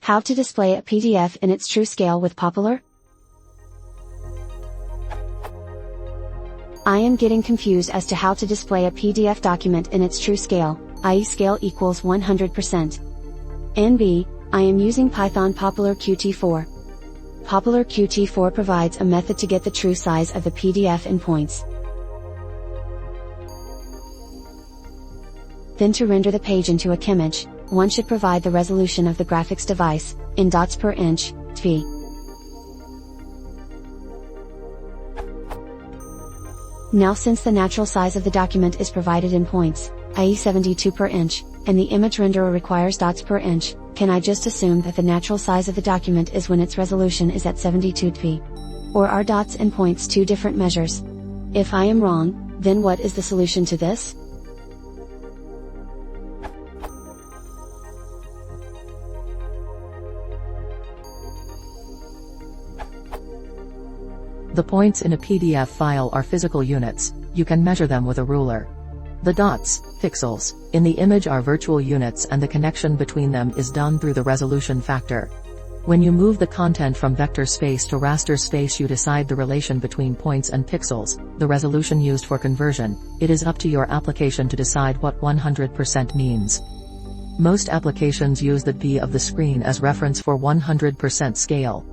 How to display a PDF in its true scale with Poppler? I am getting confused as to how to display a PDF document in its true scale, i.e. scale equals 100%. NB, I am using Python Poppler Qt4. Poppler Qt4 provides a method to get the true size of the PDF in points. Then to render the page into a image, one should provide the resolution of the graphics device, in dots per inch, dp. Now since the natural size of the document is provided in points, i.e. 72 per inch, and the image renderer requires dots per inch, can I just assume that the natural size of the document is when its resolution is at 72 dp? Or are dots and points two different measures? If I am wrong, then what is the solution to this? The points in a PDF file are physical units, you can measure them with a ruler. The dots, pixels, in the image are virtual units and the connection between them is done through the resolution factor. When you move the content from vector space to raster space you decide the relation between points and pixels, the resolution used for conversion. It is up to your application to decide what 100% means. Most applications use the dp of the screen as reference for 100% scale.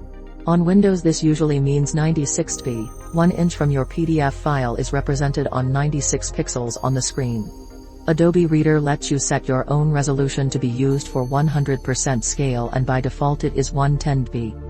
On Windows this usually means 96 dp, 1 inch from your PDF file is represented on 96 pixels on the screen. Adobe Reader lets you set your own resolution to be used for 100% scale and by default it is 110 dp.